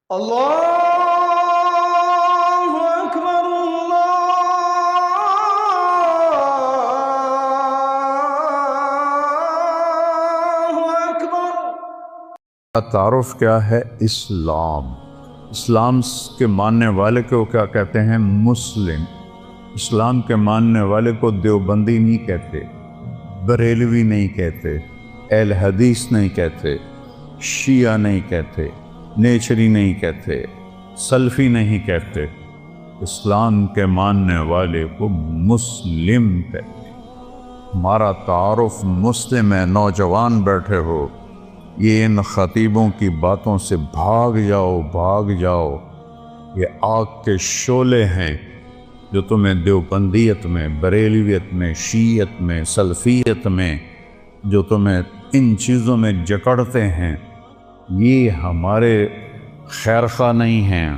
اللہ اکبر اللہ اکبر۔ تعارف کیا ہے؟ اسلام کے ماننے والے کو کیا کہتے ہیں؟ مسلم۔ اسلام کے ماننے والے کو دیوبندی نہیں کہتے، بریلوی نہیں کہتے، اہل حدیث نہیں کہتے، شیعہ نہیں کہتے، نیچری نہیں کہتے، سلفی نہیں کہتے۔ اسلام کے ماننے والے کو مسلم کہتے ہیں۔ ہمارا تعارف مسلم ہے۔ نوجوان بیٹھے ہو، یہ ان خطیبوں کی باتوں سے بھاگ جاؤ، بھاگ جاؤ۔ یہ آگ کے شعلے ہیں جو تمہیں دیوبندیت میں، بریلویت میں، شیعت میں، سلفیت میں جو تمہیں ان چیزوں میں جکڑتے ہیں، یہ ہمارے خیرخواہ نہیں ہیں۔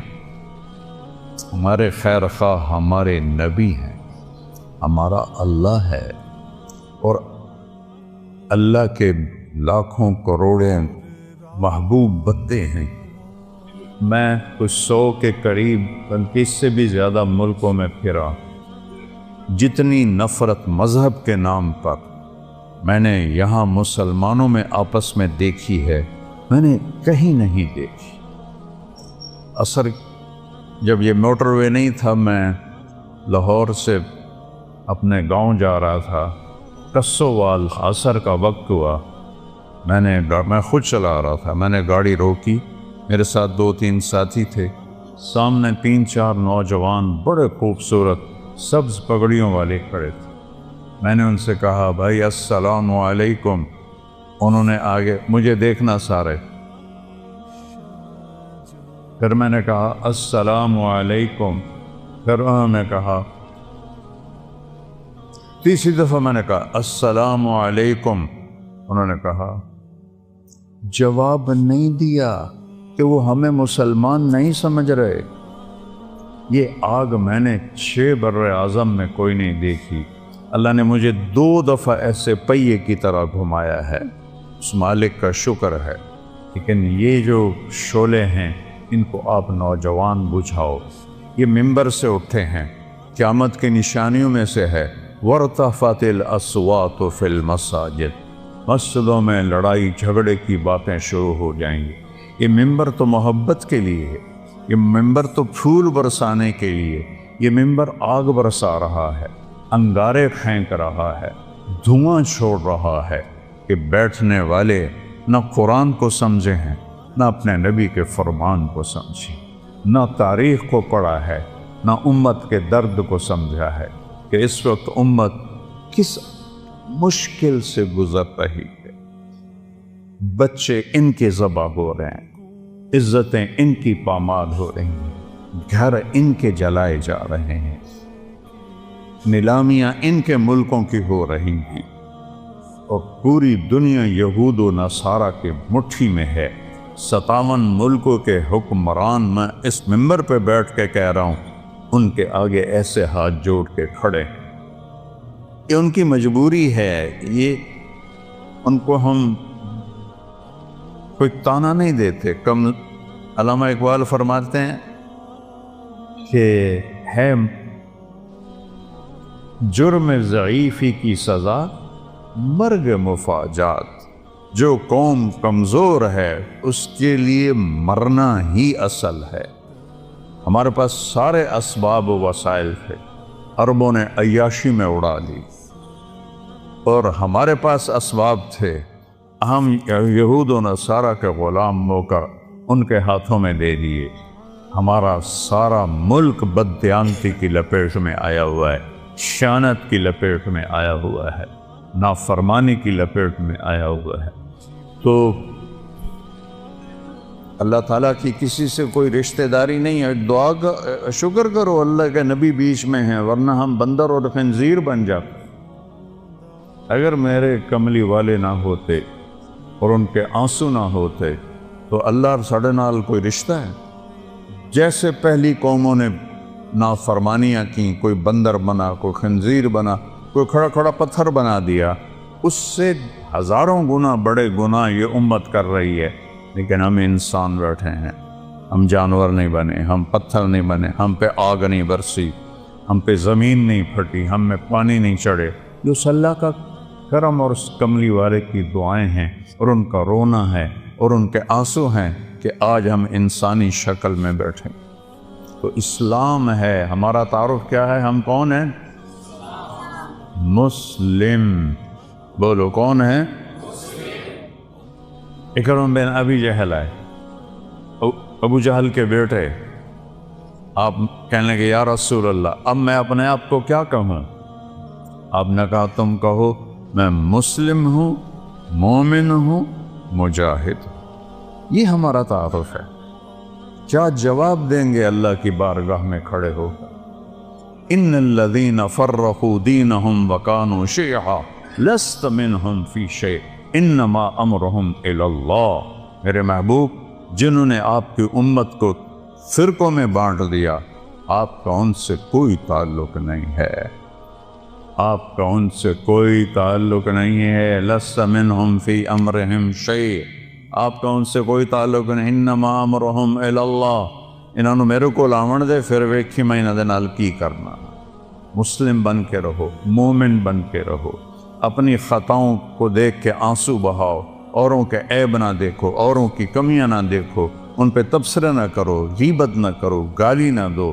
ہمارے خیرخواہ ہمارے نبی ہیں، ہمارا اللہ ہے، اور اللہ کے لاکھوں کروڑیں محبوب بندے ہیں۔ میں کچھ 100 کے قریب بلکہ اس سے بھی زیادہ ملکوں میں پھرا۔ جتنی نفرت مذہب کے نام پر میں نے یہاں مسلمانوں میں آپس میں دیکھی ہے، میں نے کہیں نہیں دیکھی۔ اثر جب یہ موٹر وے نہیں تھا، میں لاہور سے اپنے گاؤں جا رہا تھا، کسووال عصر کا وقت ہوا، میں خود چلا رہا تھا، میں نے گاڑی روکی، میرے ساتھ 2-3 ساتھی تھے، سامنے 3-4 نوجوان بڑے خوبصورت سبز پگڑیوں والے کھڑے تھے۔ میں نے ان سے کہا، بھائی السلام علیکم۔ انہوں نے آگے مجھے دیکھنا سارے، پھر میں نے کہا السلام علیکم، پھر انہوں نے کہا، تیسری دفعہ میں نے کہا السلام علیکم۔ انہوں نے کہا، جواب نہیں دیا کہ وہ ہمیں مسلمان نہیں سمجھ رہے۔ یہ آگ میں نے 6 بر اعظم میں کوئی نہیں دیکھی۔ اللہ نے مجھے 2 دفعہ ایسے پہیے کی طرح گھمایا ہے، اس مالک کا شکر ہے۔ لیکن یہ جو شعلے ہیں، ان کو آپ نوجوان بجھاؤ۔ یہ ممبر سے اٹھے ہیں، قیامت کی نشانیوں میں سے ہے وَارْتَفَعَتِ الْأَصْوَاتُ فِي الْمَسَاجِدِ۔ مسجدوں میں لڑائی جھگڑے کی باتیں شروع ہو جائیں گی۔ یہ ممبر تو محبت کے لیے ہے، یہ ممبر تو پھول برسانے کے لیے، یہ ممبر آگ برسا رہا ہے، انگارے پھینک رہا ہے، دھواں چھوڑ رہا ہے کہ بیٹھنے والے نہ قرآن کو سمجھے ہیں، نہ اپنے نبی کے فرمان کو سمجھے، نہ تاریخ کو پڑھا ہے، نہ امت کے درد کو سمجھا ہے کہ اس وقت امت کس مشکل سے گزر رہی ہے۔ بچے ان کے ذبح ہو رہے ہیں، عزتیں ان کی پامال ہو رہی ہیں، گھر ان کے جلائے جا رہے ہیں، نیلامیاں ان کے ملکوں کی ہو رہی ہیں، اور پوری دنیا یہود و نصارہ کے مٹھی میں ہے۔ 57 ملکوں کے حکمران میں اس ممبر پہ بیٹھ کے کہہ رہا ہوں، ان کے آگے ایسے ہاتھ جوڑ کے کھڑے۔ یہ ان کی مجبوری ہے، یہ ان کو ہم کوئی تانا نہیں دیتے۔ علامہ اقبال فرماتے ہیں کہ ہے جرم ضعیفی کی سزا مرگ مفاجات، جو قوم کمزور ہے اس کے لیے مرنا ہی اصل ہے۔ ہمارے پاس سارے اسباب و وسائل تھے، عربوں نے عیاشی میں اڑا لی، اور ہمارے پاس اسباب تھے، ہم یہود و نصارہ کے غلام ہو کر ان کے ہاتھوں میں دے دیے۔ ہمارا سارا ملک بددیانتی کی لپیٹ میں آیا ہوا ہے، خیانت کی لپیٹ میں آیا ہوا ہے، نافرمانی کی لپیٹ میں آیا ہوا ہے۔ تو اللہ تعالیٰ کی کسی سے کوئی رشتہ داری نہیں ہے۔ دعا کا شکر کرو اللہ کے نبی بیچ میں ہیں، ورنہ ہم بندر اور خنزیر بن جاتے۔ اگر میرے کملی والے نہ ہوتے اور ان کے آنسو نہ ہوتے تو اللہ اور ساڑھے نال کوئی رشتہ ہے؟ جیسے پہلی قوموں نے نافرمانیاں کی، کوئی بندر بنا، کوئی خنزیر بنا، کوئی کھڑا کھڑا پتھر بنا دیا، اس سے ہزاروں گنا بڑے گناہ یہ امت کر رہی ہے، لیکن ہم انسان بیٹھے ہیں، ہم جانور نہیں بنے، ہم پتھر نہیں بنے، ہم پہ آگ نہیں برسی، ہم پہ زمین نہیں پھٹی، ہم میں پانی نہیں چڑھے۔ یہ اس اللہ کا کرم اور اس کملی والے کی دعائیں ہیں، اور ان کا رونا ہے اور ان کے آنسو ہیں کہ آج ہم انسانی شکل میں بیٹھے۔ تو اسلام ہے ہمارا تعارف۔ کیا ہے؟ ہم کون ہیں؟ مسلم۔ بولو کون ہے؟ اکرم بن ابی جہل ہے، ابو جہل کے بیٹے۔ آپ کہنے لگے یا رسول اللہ اب میں اپنے آپ کو کیا کہوں؟ آپ نے کہا تم کہو میں مسلم ہوں، مومن ہوں، مجاہد ہوں۔ یہ ہمارا تعارف ہے۔ کیا جواب دیں گے اللہ کی بارگاہ میں کھڑے ہو کر؟ ان الذین فرقوا دینہم وکانوا شیعا لست منہم فی شیء انما امرہم الی اللہ۔ میرے محبوب، جنہوں نے آپ کی امت کو فرقوں میں بانٹ دیا، آپ کا ان سے کوئی تعلق نہیں ہے، آپ کا ان سے کوئی تعلق نہیں ہے۔ لست منہم فی امرہم شیء، آپ کا ان سے کوئی تعلق نہیں۔ انما امرہم الی اللہ، انہوں نے میرے کو لاون دے پھر ویکھی میں انہاں دے نال کی کرنا۔ مسلم بن کے رہو، مومن بن کے رہو، اپنی خطاؤں کو دیکھ کے آنسو بہاؤ، اوروں کے عیب نہ دیکھو، اوروں کی کمیاں نہ دیکھو، ان پہ تبصرہ نہ کرو، غیبت نہ کرو، گالی نہ دو،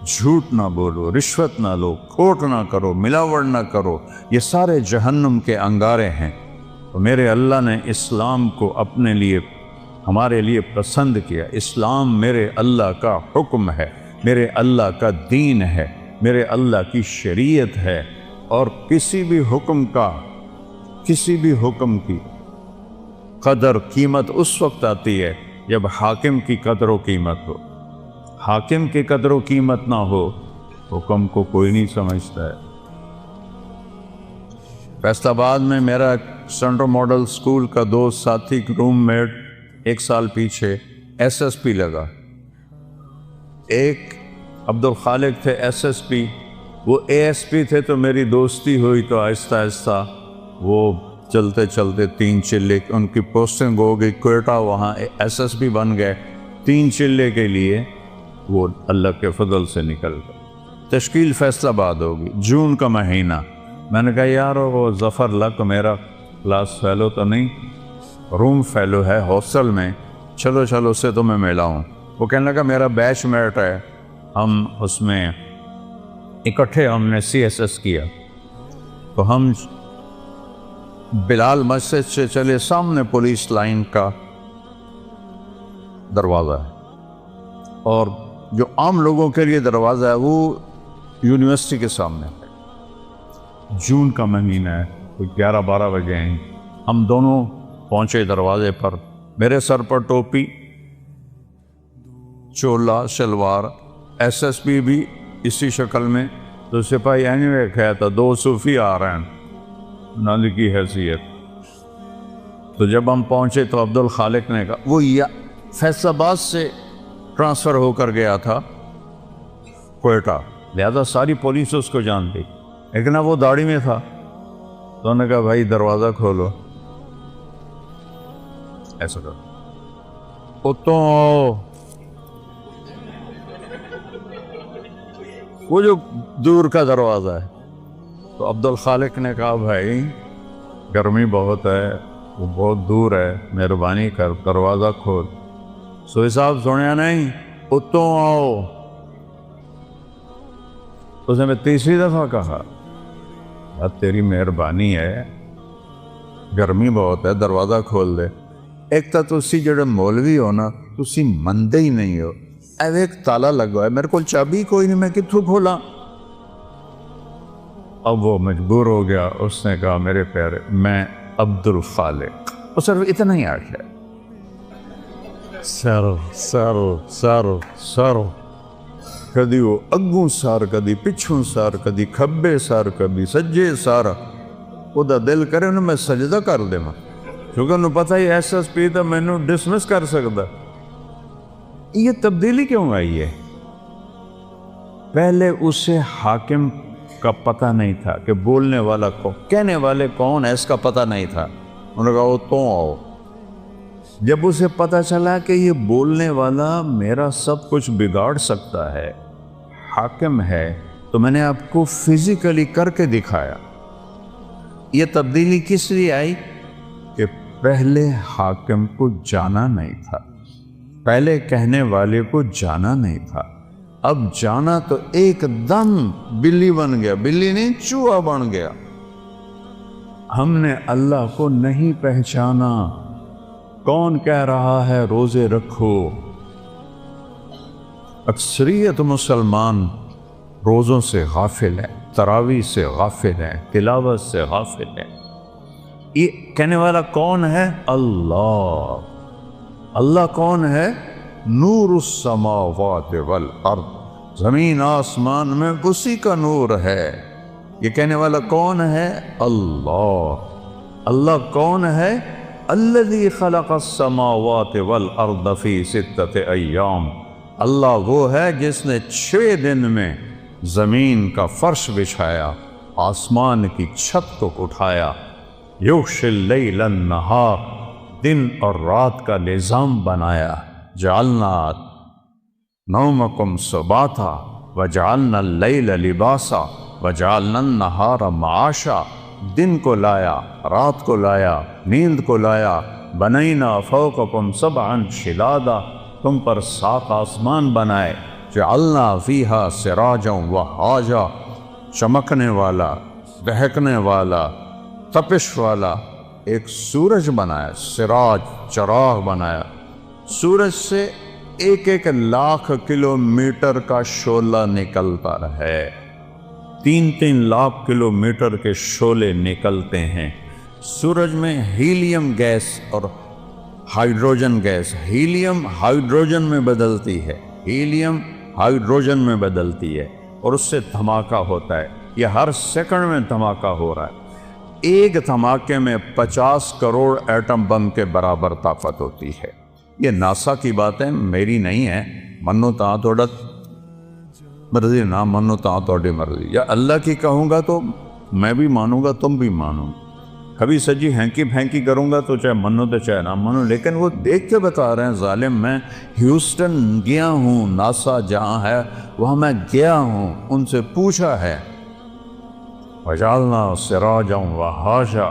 جھوٹ نہ بولو، رشوت نہ لو، کھوٹ نہ کرو، ملاوڑ نہ کرو۔ یہ سارے جہنم کے انگارے ہیں۔ تو میرے اللہ نے اسلام کو اپنے لیے، ہمارے لیے پسند کیا۔ اسلام میرے اللہ کا حکم ہے، میرے اللہ کا دین ہے، میرے اللہ کی شریعت ہے، اور کسی بھی حکم کی قدر قیمت اس وقت آتی ہے جب حاکم کی قدر و قیمت ہو۔ حاکم کی قدر و قیمت نہ ہو، حکم کو کوئی نہیں سمجھتا ہے۔ فیصل آباد میں میرا سینٹرل ماڈل اسکول کا دوست ساتھی روم میٹ 1 سال پیچھے ایس ایس پی لگا۔ ایک عبدالخالق تھے ایس ایس پی، وہ اے ایس پی تھے، تو میری دوستی ہوئی تو آہستہ آہستہ وہ چلتے چلتے 3 چلے ان کی پوسٹنگ ہو گئی کوئٹہ، وہاں ایس ایس پی بن گئے۔ 3 چلے کے لیے وہ اللہ کے فضل سے نکل گئے۔ تشکیل فیصل آباد ہوگی، جون کا مہینہ۔ میں نے کہا یار وہ ظفر لک میرا کلاس فیلو تو نہیں، روم فیلو ہے ہاسٹل میں، چلو چلو اس سے تو میں ملاؤں۔ وہ کہنے لگا میرا بیچ میٹ ہے، ہم اس میں اکٹھے ہم نے سی ایس ایس کیا۔ تو ہم بلال مسجد سے چلے، سامنے پولیس لائن کا دروازہ ہے، اور جو عام لوگوں کے لیے دروازہ ہے وہ یونیورسٹی کے سامنے ہے۔ جون کا مہینہ ہے، کوئی 11-12 بجے ہیں، ہم دونوں پہنچے دروازے پر۔ میرے سر پر ٹوپی، چولا شلوار، ایس ایس پی بھی اسی شکل میں، تو سپاہی اینوے کہا تھا 2 صوفی آ رہے ہیں نالی کی حیثیت۔ تو جب ہم پہنچے تو عبدالخالق نے کہا، وہ فیصل آباد سے ٹرانسفر ہو کر گیا تھا کوئٹہ، لہذا ساری پولیس اس کو جانتی، لیکن وہ داڑھی میں تھا۔ تو انہوں نے کہا بھائی دروازہ کھولو، ایسا کرو، اتوں آؤ۔ وہ جو دور کا دروازہ ہے، تو عبدالخالق نے کہا بھائی گرمی بہت ہے، وہ بہت دور ہے، مہربانی کر دروازہ کھول۔ سوئی صاحب سنیا نہیں، اتوں آؤ۔ اس نے میں 3ری دفعہ کہا یار تیری مہربانی ہے، گرمی بہت ہے، دروازہ کھول دے۔ ایک تو تسی جڑے مولوی ہو نا، تسی مندے ہی نہیں ہو، ایک تالا لگا ہے، میرے کو چابی کوئی نہیں، میں کتھوں کھولا؟ اب وہ مجبور ہو گیا، اس نے کہا میرے پیارے میں عبدالخالق، وہ صرف اتنا ہی آٹھ ہے، سر کدی وہ اگوں سار، کدی پچھوں سار، کدی کھبے سار، کدی سجے سار۔ وہ دا دل کرے انہوں میں سجدہ کر دے ماں، کیونکہ انہوں پتہ ہی ایس ایس پی تو میں انہوں ڈسمس کر سکتا۔ یہ تبدیلی کیوں آئی ہے؟ پہلے اسے حاکم کا پتہ نہیں تھا کہ بولنے والا کون، کہنے والے کون ہے، اس کا پتہ نہیں تھا۔ انہوں نے کہا وہ تو آؤ، جب اسے پتہ چلا کہ یہ بولنے والا میرا سب کچھ بگاڑ سکتا ہے، حاکم ہے، تو میں نے آپ کو فزیکلی کر کے دکھایا۔ یہ تبدیلی کس لیے آئی؟ کہ پہلے حاکم کو جانا نہیں تھا، پہلے کہنے والے کو جانا نہیں تھا، اب جانا تو ایک دم بلی بن گیا، بلی نہیں چوہا بن گیا۔ ہم نے اللہ کو نہیں پہچانا۔ کون کہہ رہا ہے روزے رکھو؟ اکثریت مسلمان روزوں سے غافل ہے، تراویح سے غافل ہے، تلاوت سے غافل ہے۔ یہ کہنے والا کون ہے؟ اللہ۔ اللہ کون ہے؟ نور السماوات والارض، زمین آسمان میں اسی کا نور ہے۔ یہ کہنے والا کون ہے؟ اللہ۔ اللہ کون ہے؟ الذی خلق السماوات والارض فی 6 ایام، اللہ وہ ہے جس نے 6 دن میں زمین کا فرش بچھایا، آسمان کی چھت کو اٹھایا۔ یغشی اللیل النہار، دن اور رات کا نظام بنایا۔ جعلنا نومکم سباتا وجعلنا اللیل لباسا وجعلنا النہار معاشا، دن کو لایا، رات کو لایا، نیند کو لایا۔ بنینا فوقکم سبعا شدادا، تم پر 7 آسمان بنائے۔ جعلنا فیہا سراجا وہاجا، چمکنے والا، دہکنے والا، تپش والا ایک سورج بنایا، سراج چراغ بنایا۔ سورج سے 1 لاکھ کلومیٹر کا شعلہ نکلتا ہے، 3 لاکھ کلومیٹر کے شعلے نکلتے ہیں۔ سورج میں ہیلیم گیس اور ہائیڈروجن گیس، ہیلیم ہائیڈروجن میں بدلتی ہے، ہیلیم ہائیڈروجن میں بدلتی ہے، اور اس سے دھماکہ ہوتا ہے۔ یہ ہر سیکنڈ میں دھماکہ ہو رہا ہے۔ ایک دھماکے میں 50 کروڑ ایٹم بم کے برابر طاقت ہوتی ہے۔ یہ ناسا کی بات ہے، میری نہیں ہے۔ منو تاں توڑا مرضی، نہ منو تاں توڑی مرضی، یا اللہ کی کہوں گا تو میں بھی مانوں گا، تم بھی مانو۔ کبھی سجی ہینکی پھینکی کروں گا تو چاہے منو تو چاہے نہ منو، لیکن وہ دیکھ کے بتا رہے ہیں ظالم۔ میں ہیوسٹن گیا ہوں، ناسا جہاں ہے وہاں میں گیا ہوں، ان سے پوچھا ہے۔ وَجَعَلْنَا سِرَاجًا وَهَاجًا،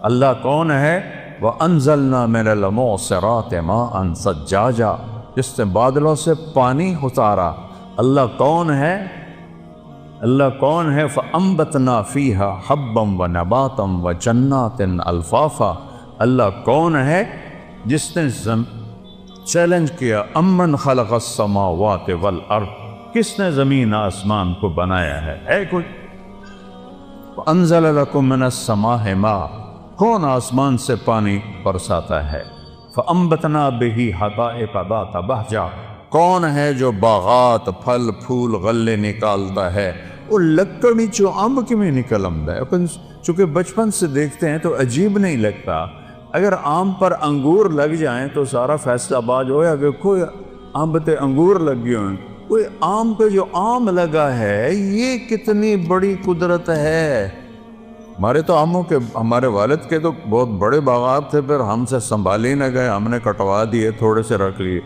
اللہ کون ہے؟ وَأَنزَلْنَا مِنَ الْمُعْصِرَاتِ مَاءً ثَجَّاجًا، جس نے بادلوں سے پانی اتارا۔ اللہ کون ہے؟ اللہ کون ہے؟ فَأَنبَتْنَا فِيهَا حَبًّا وَنَبَاتًا وَجَنَّاتٍ أَلْفَافًا، اللہ کون ہے جس نے چیلنج کیا، أَمَّنْ خَلَقَ السَّمَاوَاتِ وَالْأَرْضِ، کس نے زمین آسمان کو بنایا ہے کوئی؟ وَأَنزَلَ لَكُم مِّنَ السَّمَاءِ مَاءً، کون آسمان سے پانی برساتا ہے؟ فَأَنبَتْنَا بِهِ حَدَائِقَ ذَاتَ بَهْجَةٍ، کون ہے جو باغات پھل پھول غلے نکالتا ہے؟ وہ لکڑی چو امب کی میں نکل آمدا ہے۔ اپن چونکہ بچپن سے دیکھتے ہیں تو عجیب نہیں لگتا۔ اگر آم پر انگور لگ جائیں تو سارا فیصلہ باز ہویا کہ کوئی امب تے انگور لگی ہوئے، کوئی آم پہ جو آم لگا ہے، یہ کتنی بڑی قدرت ہے۔ ہمارے تو آموں کے، ہمارے والد کے تو بہت بڑے باغات تھے، پھر ہم سے سنبھال ہی نہ گئے، ہم نے کٹوا دیے، تھوڑے سے رکھ لیے۔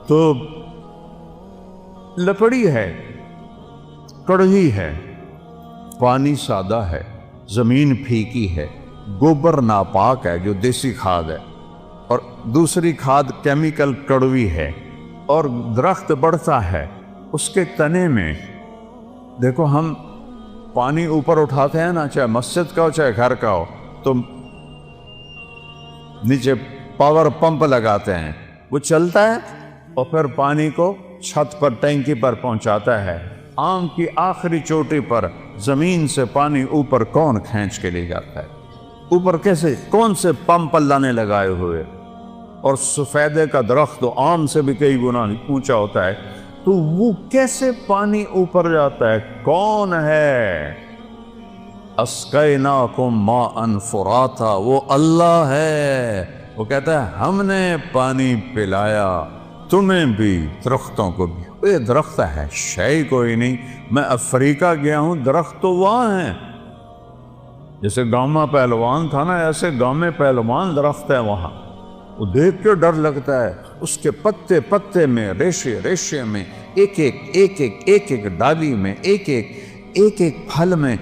تو لکڑی ہے، کڑوی ہے، پانی سادہ ہے، زمین پھیکی ہے، گوبر ناپاک ہے جو دیسی کھاد ہے، اور دوسری کھاد کیمیکل کڑوی ہے، اور درخت بڑھتا ہے اس کے تنے میں۔ دیکھو ہم پانی اوپر اٹھاتے ہیں نا، چاہے مسجد کا ہو چاہے گھر کا ہو، تو نیچے پاور پمپ لگاتے ہیں، وہ چلتا ہے اور پھر پانی کو چھت پر ٹینکی پر پہنچاتا ہے۔ آم کی آخری چوٹی پر زمین سے پانی اوپر کون کھینچ کے لے جاتا ہے؟ اوپر کیسے؟ کون سے پمپ اللہ نے لگائے ہوئے؟ اور سفیدے کا درخت تو آم سے بھی کئی گنا اونچا ہوتا ہے، تو وہ کیسے پانی اوپر جاتا ہے؟ کون ہے؟ اسقیناکم ماء فراتا، وہ اللہ ہے۔ وہ کہتا ہے ہم نے پانی پلایا تمہیں بھی، درختوں کو بھی۔ یہ درخت ہے، شے کوئی نہیں۔ میں افریقہ گیا ہوں، درخت تو وہاں ہیں، جیسے گاؤں میں پہلوان تھا نا، ایسے گاؤں میں پہلوان درخت ہے وہاں۔ وہ دیکھ کے ڈر لگتا ہے، اس کے پتے پتے میں، ریشے ریشے میں، ایک ایک ڈالی میں، ایک ایک پھل میں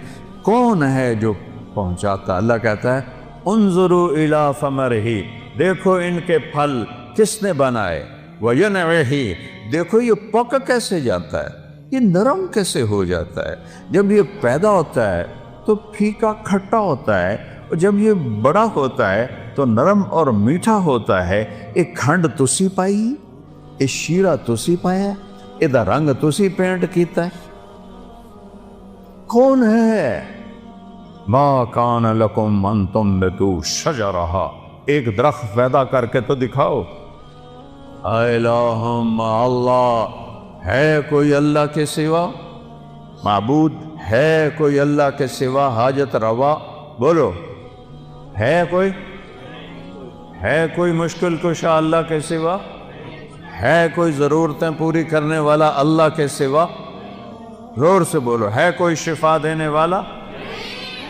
کون ہے جو پہنچاتا؟ اللہ کہتا ہے انظروا الی ثمرہ، دیکھو ان کے پھل کس نے بنائے، وینعہ، دیکھو یہ پک کیسے جاتا ہے، یہ نرم کیسے ہو جاتا ہے۔ جب یہ پیدا ہوتا ہے تو پھیکا کھٹا ہوتا ہے، اور جب یہ بڑا ہوتا ہے تو نرم اور میٹھا ہوتا ہے۔ ایک کھنڈ تسی پائی، ایک شیرہ تسی پایا، ایدہ رنگ تسی پینٹ کیتا ہے، کون ہے؟ ما کان لکم ان تنبتوا شجرہا، ایک درخت پیدا کر کے تو دکھاؤ۔ الہ مع اللہ، ہے کوئی اللہ کے سوا؟ معبود ہے کوئی اللہ کے سوا؟ حاجت روا بولو، ہے کوئی؟ ہے کوئی مشکل کشا اللہ کے سوا؟ ہے کوئی ضرورتیں پوری کرنے والا اللہ کے سوا؟ زور سے بولو، ہے کوئی شفا دینے والا؟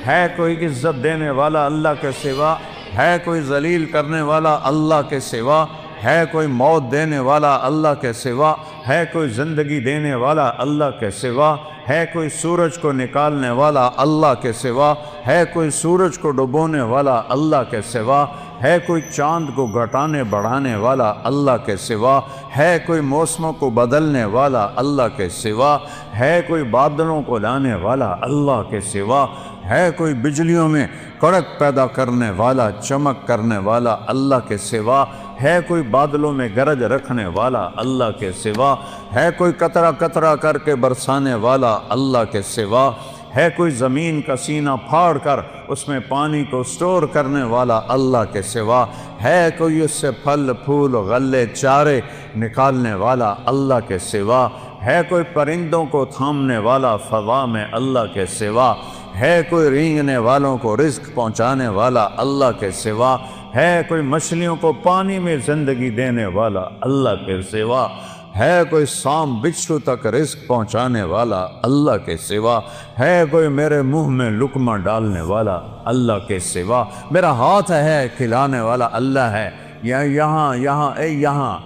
ہے کوئی عزت دینے والا اللہ کے سوا؟ ہے کوئی ذلیل کرنے والا اللہ کے سوا؟ ہے کوئی موت دینے والا اللہ کے سوا؟ ہے کوئی زندگی دینے والا اللہ کے سوا؟ ہے کوئی سورج کو نکالنے والا اللہ کے سوا؟ ہے کوئی سورج کو ڈبونے والا اللہ کے سوا؟ ہے کوئی چاند کو گھٹانے بڑھانے والا اللہ کے سوا؟ ہے کوئی موسموں کو بدلنے والا اللہ کے سوا؟ ہے کوئی بادلوں کو لانے والا اللہ کے سوا؟ ہے کوئی بجلیوں میں کڑک پیدا کرنے والا، چمک کرنے والا اللہ کے سوا؟ ہے کوئی بادلوں میں گرج رکھنے والا اللہ کے سوا؟ ہے کوئی قطرہ قطرہ کر کے برسانے والا اللہ کے سوا؟ ہے کوئی زمین کا سینہ پھاڑ کر اس میں پانی کو سٹور کرنے والا اللہ کے سوا؟ ہے کوئی اس سے پھل پھول غلے چارے نکالنے والا اللہ کے سوا؟ ہے کوئی پرندوں کو تھامنے والا فضا میں اللہ کے سوا؟ ہے کوئی رینگنے والوں کو رزق پہنچانے والا اللہ کے سوا؟ ہے کوئی مچھلیوں کو پانی میں زندگی دینے والا اللہ کے سوا؟ ہے کوئی سام بچھو تک رزق پہنچانے والا اللہ کے سوا؟ ہے کوئی میرے منہ میں لقمہ ڈالنے والا اللہ کے سوا؟ میرا ہاتھ ہے کھلانے والا اللہ ہے، یا یہاں اے یہاں،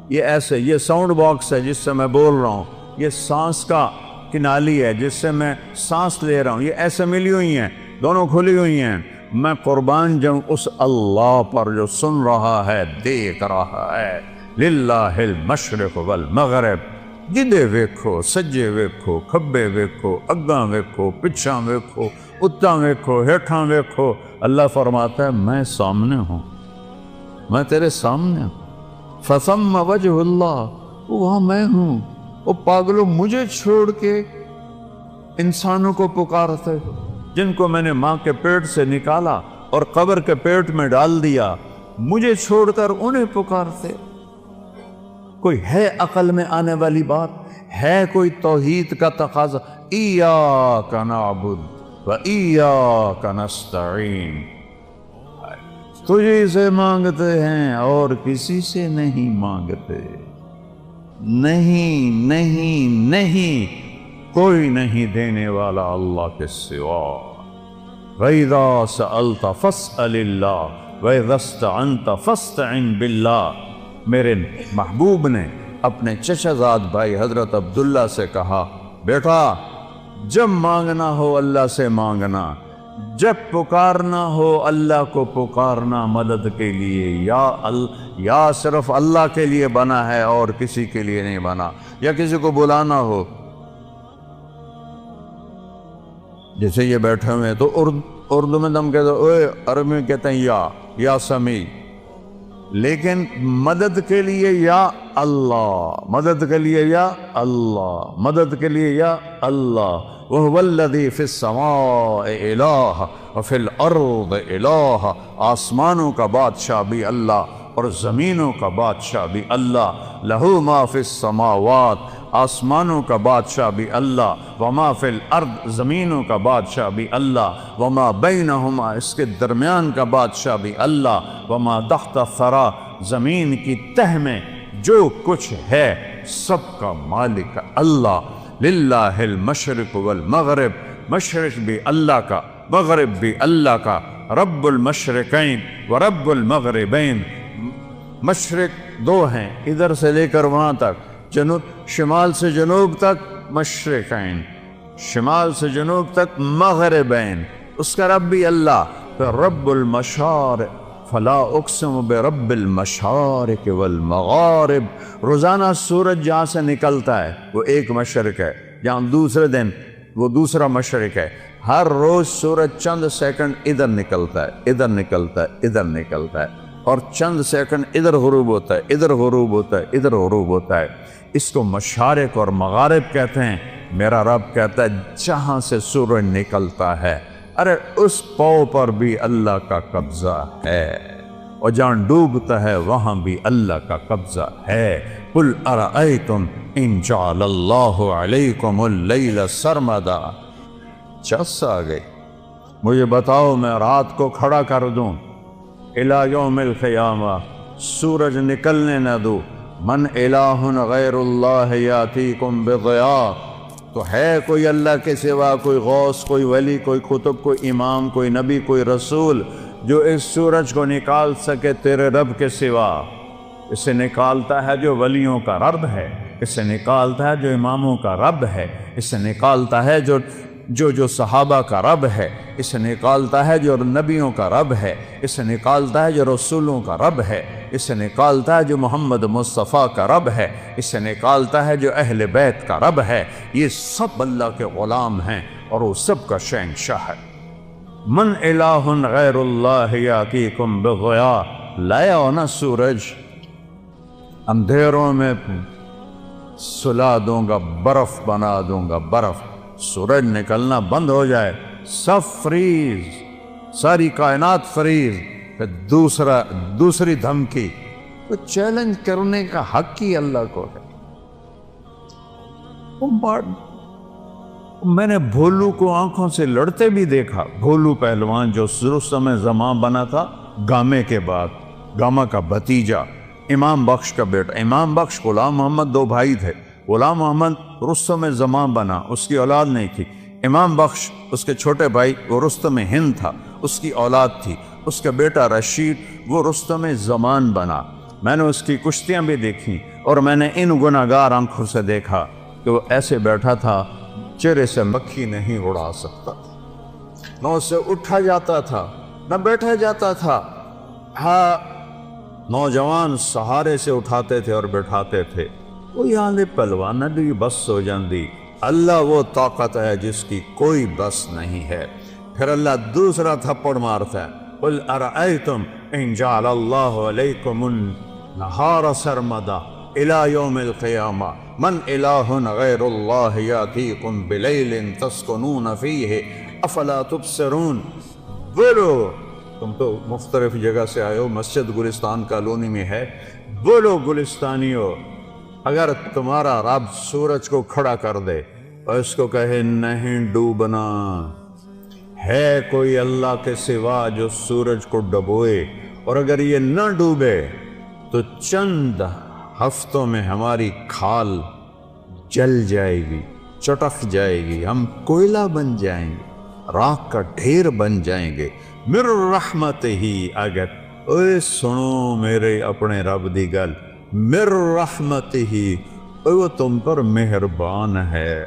یہ ایسے، یہ ساؤنڈ باکس ہے جس سے میں بول رہا ہوں، یہ سانس کا کنالی ہے جس سے میں سانس لے رہا ہوں، یہ ایسے ملی ہوئی ہیں، دونوں کھلی ہوئی ہیں۔ میں قربان جاؤں اس اللہ پر جو سن رہا ہے، دیکھ رہا ہے۔ للہ المشرق والمغرب، جدے ویکھو، سجے ویکھو، کھبے ویکھو، اگاں ویکھو، پچھاں ویکھو، اتاں ویکھو، ہیٹھاں ویکھو، اللہ فرماتا ہے میں سامنے ہوں، میں تیرے سامنے ہوں۔ فثم وجہ اللہ، وہاں میں ہوں۔ وہ پاگلوں، مجھے چھوڑ کے انسانوں کو پکارتے جن کو میں نے ماں کے پیٹ سے نکالا اور قبر کے پیٹ میں ڈال دیا، مجھے چھوڑ کر انہیں پکارتے۔ کوئی ہے عقل میں آنے والی بات؟ ہے کوئی توحید کا تقاضا؟ ایاک نعبد و ایاک نستعین، تجھے سے مانگتے ہیں اور کسی سے نہیں مانگتے۔ نہیں نہیں نہیں، کوئی نہیں دینے والا اللہ کے سوا۔ وَإِذَا سَأَلْتَ فَاسْأَلِ اللَّهِ وَإِذَا اسْتَعَنْتَ فَاسْتَعِنْ بِاللَّهِ۔ میرے محبوب نے اپنے چچا زاد بھائی حضرت عبداللہ سے کہا، بیٹا جب مانگنا ہو اللہ سے مانگنا، جب پکارنا ہو اللہ کو پکارنا مدد کے لیے، یا صرف اللہ کے لیے بنا ہے اور کسی کے لیے نہیں بنا، یا کسی کو بلانا ہو، جیسے یہ بیٹھے ہوئے ہیں تو اردو میں دم کہتے ہیں، اوے، عربی میں کہتے ہیں یا سمیع، لیکن مدد کے لیے یا اللہ، مدد کے لیے یا اللہ، مدد کے لیے یا اللہ۔ وَهُوَ الَّذِي فِي السَّمَاءِ إِلَٰهٌ وَفِي الْأَرْضِ إِلَٰهٌ، آسمانوں کا بادشاہ بھی اللہ اور زمینوں کا بادشاہ بھی اللہ۔ لَهُ مَا فِي السَّمَاوَاتِ، آسمانوں کا بادشاہ بھی اللہ، وَمَا فِي الْأَرْضِ، زمینوں کا بادشاہ بھی اللہ، وَمَا بَيْنَهُمَا، اس کے درمیان کا بادشاہ بھی اللہ، وَمَا تَحْتَ الثَّرَىٰ، زمین کی تہ میں جو کچھ ہے سب کا مالک اللہ۔ للہ المشرق والمغرب، مشرق بھی اللہ کا، مغرب بھی اللہ کا، رب المشرقین ورب المغربین، مشرق دو ہیں، ادھر سے لے کر وہاں تک، جنوب شمال سے جنوب تک مشرقین، شمال سے جنوب تک مغربین، اس کا رب بھی اللہ، پھر رب المشارق، فلا اقسم برب المشارق والمغارب، روزانہ سورج جہاں سے نکلتا ہے وہ ایک مشرق ہے، جہاں دوسرے دن وہ دوسرا مشرق ہے، ہر روز سورج چند سیکنڈ ادھر نکلتا ہے، ادھر نکلتا ہے، ادھر نکلتا ہے، اور چند سیکنڈ ادھر غروب ہوتا ہے، ادھر غروب ہوتا ہے، ادھر غروب ہوتا ہے۔ اس کو مشارق اور مغارب کہتے ہیں۔ میرا رب کہتا ہے جہاں سے سورج نکلتا ہے، ارے اس پاؤں پر بھی اللہ کا قبضہ ہے، اور جہاں ڈوبتا ہے وہاں بھی اللہ کا قبضہ ہے۔ قُلْ أَرَأَيْتُمْ إِنْ جَعَلَ اللَّهُ عَلَيْكُمُ اللَّيْلَ سَرْمَدًا، چس آ گئی، مجھے بتاؤ میں رات کو کھڑا کر دوں اِلَى يَوْمِ الْقِيَامَةِ، سورج نکلنے نہ دوں، من الہ غیر اللہ یاتیکم بضیاء، تو ہے کوئی اللہ کے سوا، کوئی غوث، کوئی ولی، کوئی قطب، کوئی امام، کوئی نبی، کوئی رسول جو اس سورج کو نکال سکے تیرے رب کے سوا؟ اسے نکالتا ہے جو ولیوں کا رب ہے، اسے نکالتا ہے جو اماموں کا رب ہے، اسے نکالتا ہے جو صحابہ کا رب ہے، اسے نکالتا ہے جو نبیوں کا رب ہے، اسے نکالتا ہے جو رسولوں کا رب ہے، اسے نکالتا ہے جو محمد مصطفیٰ کا رب ہے، اسے نکالتا ہے جو اہل بیت کا رب ہے۔ یہ سب اللہ کے غلام ہیں اور وہ سب کا شہنشاہ ہے۔ من الہ غیر اللہ یاتیکم بضیاء، لایا ہو نا سورج، اندھیروں میں سلا دوں گا، برف بنا دوں گا، برف، سورج نکلنا بند ہو جائے، سب فریز، ساری کائنات فریز، پھر دوسری دھمکی، تو چیلنج کرنے کا حق ہی اللہ کو ہے۔ میں نے بھولو کو آنکھوں سے لڑتے بھی دیکھا، بھولو پہلوان جو رستم زمان بنا تھا گامے کے بعد، گاما کا بھتیجا، امام بخش کا بیٹا، امام بخش غلام محمد دو بھائی تھے، غلام محمد رستم زمان بنا، اس کی اولاد نہیں تھی، امام بخش اس کے چھوٹے بھائی وہ رستم ہند تھا، اس کی اولاد تھی، اس کا بیٹا رشید وہ رستم زمان بنا۔ میں نے اس کی کشتیاں بھی دیکھیں، اور میں نے ان گناہگار آنکھوں سے دیکھا کہ وہ ایسے بیٹھا تھا، چہرے سے مکھی نہیں اڑا سکتا، نہ اسے اٹھا جاتا تھا نہ بیٹھا جاتا تھا۔ ہاں، نوجوان سہارے سے اٹھاتے تھے اور بیٹھاتے تھے، وہ یہاں پہلوان بھی بس ہو جاندی۔ اللہ وہ طاقت ہے جس کی کوئی بس نہیں ہے۔ پھر اللہ دوسرا تھپڑ مارتا ہے، قُلْ أَرَأَيْتُمْ إِنْ جَعَلَ اللَّهُ عَلَيْكُمُ النَّهَارَ سَرْمَدًا إِلَى يَوْمِ الْقِيَامَةِ من الہ غیر اللہ یاتیکم بلیل تسکنون فیہ افلا تبصرون۔ بولو، تم تو مختلف جگہ سے آئے ہو، مسجد گلستان کالونی میں ہے، بولو گلستانیو، اگر تمہارا رب سورج کو کھڑا کر دے اور اس کو کہے نہیں ڈوبنا، ہے کوئی اللہ کے سوا جو سورج کو ڈبوئے، اور اگر یہ نہ ڈوبے تو چند ہفتوں میں ہماری کھال جل جائے گی، چٹک جائے گی، ہم کوئلہ بن جائیں گے، راکھ کا ڈھیر بن جائیں گے۔ مر رحمت ہی، اگر اے سنو میرے اپنے رب دی گل، مر رحمت ہی، وہ تم پر مہربان ہے،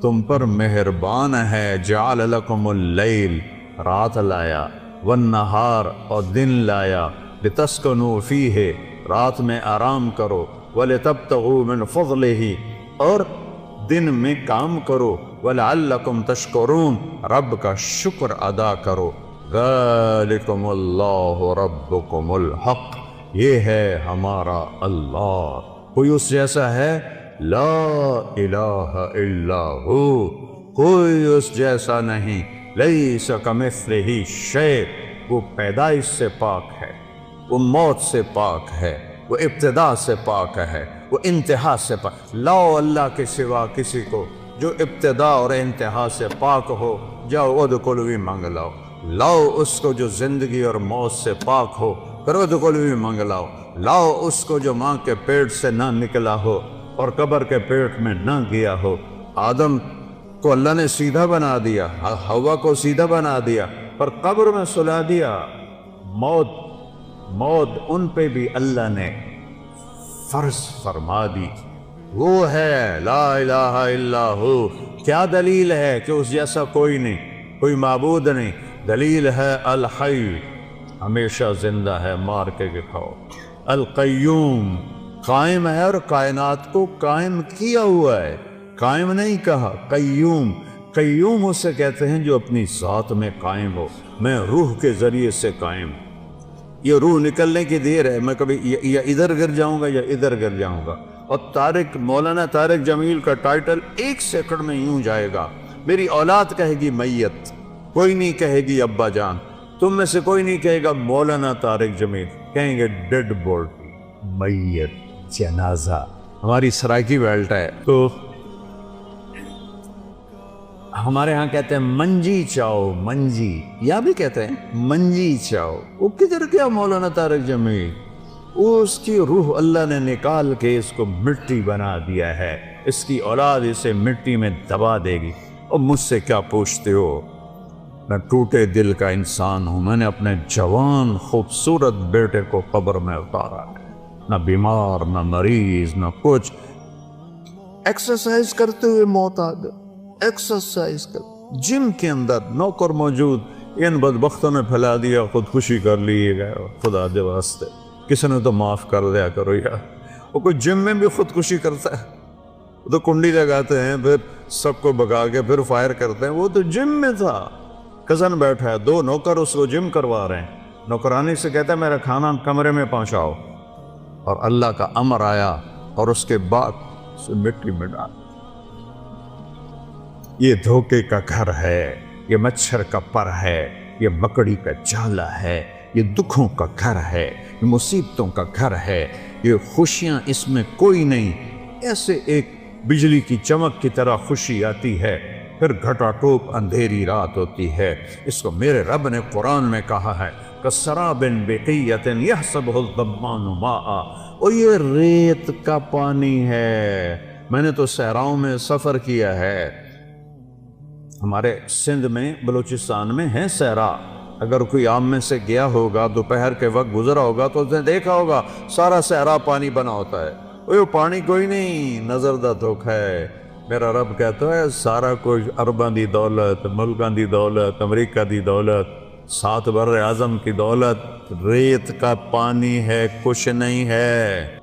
تم پر مہربان ہے۔ جعل لکم اللیل، رات لایا، والنہار، اور دن لایا، لتسکنوا فیہ، رات میں آرام کرو، وَلِتَبْتَغُوا مِنْ فَضْلِهِ، اور دن میں کام کرو، وَلَعَلَّكُمْ تَشْكُرُونَ، رب کا شکر ادا کرو۔ ذَلِكُمُ اللَّهُ رَبُّكُمُ الْحَقِّ، یہ ہے ہمارا اللہ، کوئی اس جیسا ہے؟ لا الہ الا ہو، کوئی اس جیسا نہیں۔ لیس کمثلہ شیء، وہ پیدائش سے پاک ہے، وہ موت سے پاک ہے، وہ ابتدا سے پاک ہے، وہ انتہا سے پاک۔ لاؤ اللہ کے سوا کسی کو جو ابتدا اور انتہا سے پاک ہو، جاؤ ادخلوا مانگ لاؤ۔ لاؤ اس کو جو زندگی اور موت سے پاک ہو، پھر ادخلوا مانگ لاؤ۔ لاؤ اس کو جو ماں کے پیٹ سے نہ نکلا ہو اور قبر کے پیٹ میں نہ گیا ہو۔ آدم کو اللہ نے سیدھا بنا دیا، حوا کو سیدھا بنا دیا، پر قبر میں سلا دیا۔ موت موت ان پہ بھی اللہ نے فرض فرما دی. وہ ہے لا الہ الا ہو. کیا دلیل ہے کہ اس جیسا کوئی نہیں، کوئی معبود نہیں؟ دلیل ہے الحی، ہمیشہ زندہ ہے، مار کے دکھاؤ. القیوم، قائم ہے اور کائنات کو قائم کیا ہوا ہے. قائم نہیں کہا، قیوم. قیوم اسے کہتے ہیں جو اپنی ذات میں قائم ہو. میں روح کے ذریعے سے قائم ہوں. یہ روح نکلنے کی دیر ہے، میں کبھی یا ادھر گر جاؤں گا یا ادھر گر جاؤں گا. اور مولانا طارق جمیل کا ٹائٹل 1 سیکنڈ میں یوں جائے گا. میری اولاد کہے گی میت، کوئی نہیں کہے گی ابا جان. تم میں سے کوئی نہیں کہے گا مولانا طارق جمیل، کہیں گے ڈیڈ باڈی، میت، جنازہ. ہماری سرائکی بیلٹ ہے تو ہمارے ہاں کہتے ہیں منجی چاؤ، منجی، یا بھی کہتے ہیں منجی چاؤ. وہ کدھر گیا مولانا طارق جمیل؟ اس کی روح اللہ نے نکال کے اس کو مٹی بنا دیا ہے. اس کی اولاد اسے مٹی میں دبا دے گی. اور مجھ سے کیا پوچھتے ہو؟ میں ٹوٹے دل کا انسان ہوں. میں نے اپنے جوان خوبصورت بیٹے کو قبر میں اتارا ہے، نہ بیمار نہ مریض نہ کچھ. ایکسرسائز کرتے ہوئے موت آ گئی. ایکسرسائز کر، جم کے اندر نوکر موجود، ان بدبختوں نے پھیلا دیا خودکشی کر لیے گئے. خدا دے واسطے کسی نے تو معاف کر دیا کرو یار. وہ کوئی جم میں بھی خودکشی کرتا ہے؟ وہ تو کنڈی لگاتے ہیں، پھر سب کو بگا کے پھر فائر کرتے ہیں. وہ تو جم میں تھا. کزن بیٹھا ہے، 2 نوکر اس کو جم کروا رہے ہیں. نوکرانی سے کہتا ہے میرا کھانا کمرے میں پہنچاؤ. اور اللہ کا امر آیا اور اس کے بعد اسے مٹی میں ڈال. یہ دھوکے کا گھر ہے، یہ مچھر کا پر ہے، یہ مکڑی کا جالا ہے، یہ دکھوں کا گھر ہے، یہ مصیبتوں کا گھر ہے. یہ خوشیاں اس میں کوئی نہیں. ایسے ایک بجلی کی چمک کی طرح خوشی آتی ہے، پھر گھٹا ٹوپ اندھیری رات ہوتی ہے. اس کو میرے رب نے قرآن میں کہا ہے کَسَرَابٍ بِقِیَّةٍ يَحْسَبُهُ الظَّمَّآنُ مَاءً. اور یہ ریت کا پانی ہے. میں نے تو صحراؤں میں سفر کیا ہے. ہمارے سندھ میں، بلوچستان میں ہے صحرا. اگر کوئی عام میں سے گیا ہوگا، دوپہر کے وقت گزرا ہوگا تو اس نے دیکھا ہوگا سارا صحرا پانی بنا ہوتا ہے. وہ پانی کوئی نہیں، نظر دا دھوکھا ہے. میرا رب کہتا ہے سارا کچھ ارباں دی دولت، ملکاں دی دولت، امریکہ دی دولت، 7 بر اعظم کی دولت ریت کا پانی ہے، کچھ نہیں ہے.